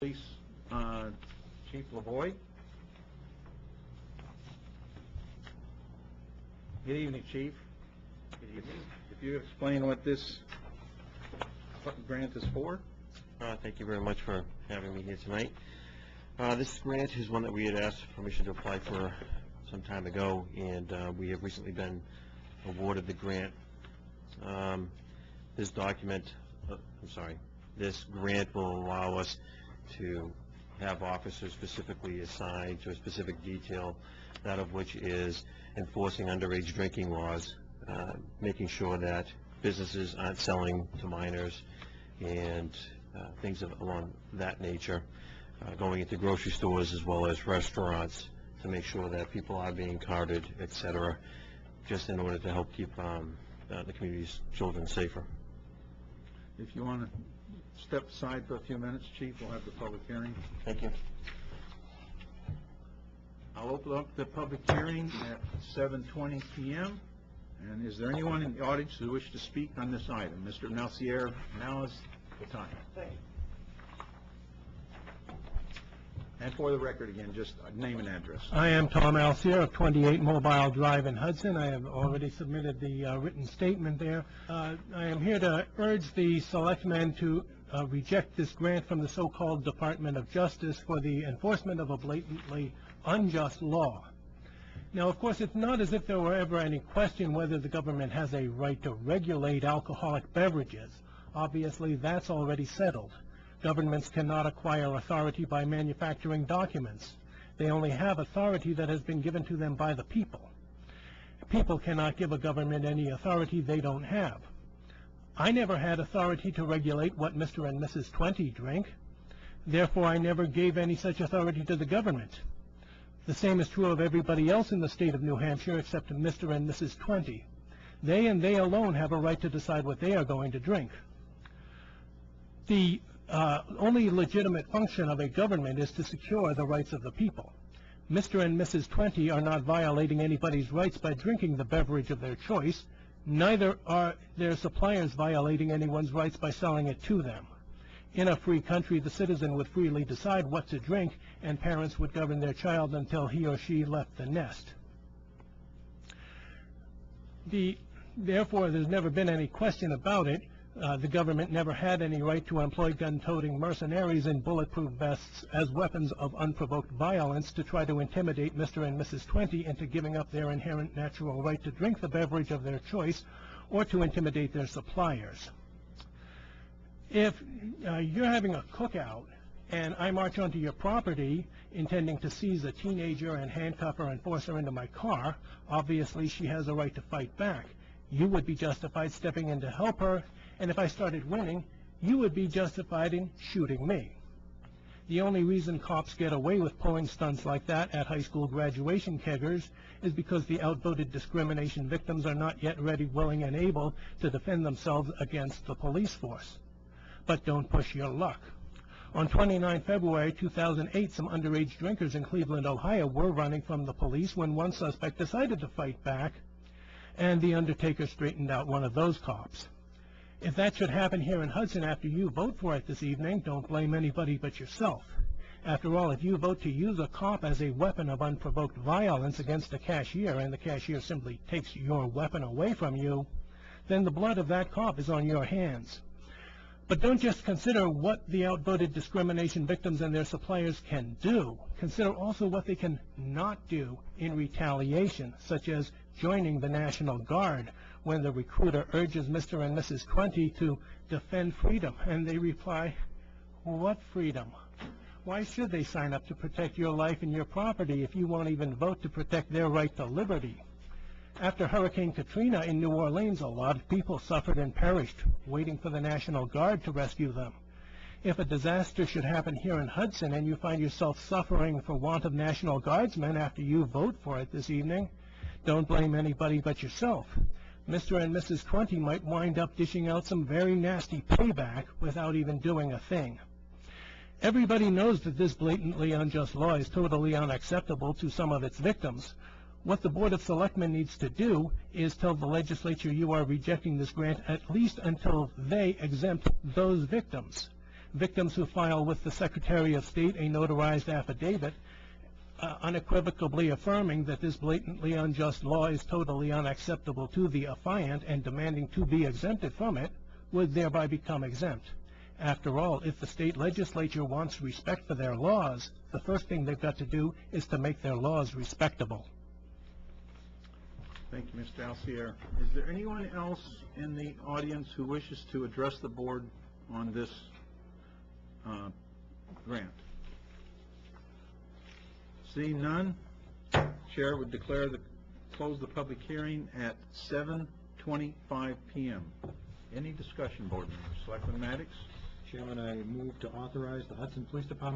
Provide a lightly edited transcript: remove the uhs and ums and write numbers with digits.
Police Chief LaVoy. Good evening, Chief. Good evening. If you explain what this grant is for. Thank you very much for having me here tonight. This grant is one that we had asked permission to apply for some time ago, and we have recently been awarded the grant. This grant will allow us to have officers specifically assigned to a specific detail, that of which is enforcing underage drinking laws, making sure that businesses aren't selling to minors, and things along that nature, going into grocery stores as well as restaurants to make sure that people are being carded, etc., just in order to help keep the community's children safer. If you want to step aside for a few minutes, Chief, we'll have the public hearing. Thank you. I'll open up the public hearing at 7:20 p.m. And is there anyone in the audience who wishes to speak on this item? Mr. Alciere, now is the time. Thank you. And for the record again, just name and address. I am Tom Alciere of 28 Mobile Drive in Hudson. I have already submitted the written statement there. I am here to urge the selectmen to reject this grant from the so-called Department of Justice for the enforcement of a blatantly unjust law. Now, of course, it's not as if there were ever any question whether the government has a right to regulate alcoholic beverages. Obviously, that's already settled. Governments cannot acquire authority by manufacturing documents. They only have authority that has been given to them by the people. People cannot give a government any authority they don't have. I never had authority to regulate what Mr. and Mrs. 20 drink. Therefore, I never gave any such authority to the government. The same is true of everybody else in the state of New Hampshire except Mr. and Mrs. 20. They and they alone have a right to decide what they are going to drink. The only legitimate function of a government is to secure the rights of the people. Mr. and Mrs. 20 are not violating anybody's rights by drinking the beverage of their choice. Neither are their suppliers violating anyone's rights by selling it to them. In a free country, the citizen would freely decide what to drink, and parents would govern their child until he or she left the nest. Therefore, there's never been any question about it. The government never had any right to employ gun-toting mercenaries in bulletproof vests as weapons of unprovoked violence to try to intimidate Mr. and Mrs. 20 into giving up their inherent natural right to drink the beverage of their choice, or to intimidate their suppliers. If you're having a cookout and I march onto your property intending to seize a teenager and handcuff her and force her into my car, obviously she has a right to fight back. You would be justified stepping in to help her, and if I started winning, you would be justified in shooting me. The only reason cops get away with pulling stunts like that at high school graduation keggers is because the outvoted discrimination victims are not yet ready, willing, and able to defend themselves against the police force. But don't push your luck. On 29 February 2008, some underage drinkers in Cleveland, Ohio were running from the police when one suspect decided to fight back, and the undertaker straightened out one of those cops. If that should happen here in Hudson after you vote for it this evening, don't blame anybody but yourself. After all, if you vote to use a cop as a weapon of unprovoked violence against a cashier, and the cashier simply takes your weapon away from you, then the blood of that cop is on your hands. But don't just consider what the outvoted discrimination victims and their suppliers can do. Consider also what they can not do in retaliation, such as joining the National Guard when the recruiter urges Mr. and Mrs. 20 to defend freedom, and they reply, "What freedom? Why should they sign up to protect your life and your property if you won't even vote to protect their right to liberty?" After Hurricane Katrina in New Orleans, a lot of people suffered and perished, waiting for the National Guard to rescue them. If a disaster should happen here in Hudson and you find yourself suffering for want of National Guardsmen after you vote for it this evening, don't blame anybody but yourself. Mr. and Mrs. 20 might wind up dishing out some very nasty payback without even doing a thing. Everybody knows that this blatantly unjust law is totally unacceptable to some of its victims. What the Board of Selectmen needs to do is tell the legislature you are rejecting this grant at least until they exempt those victims. victims who file with the Secretary of State a notarized affidavit unequivocally affirming that this blatantly unjust law is totally unacceptable to the affiant and demanding to be exempted from it, would thereby become exempt. After all, if the state legislature wants respect for their laws, the first thing they've got to do is to make their laws respectable. Thank you, Mr. Alciere. Is there anyone else in the audience who wishes to address the board on this grant? Seeing none, Chair would declare close the public hearing at 7:25 p.m. Any discussion, board members? Selectman Maddox? Chairman, I move to authorize the Hudson Police Department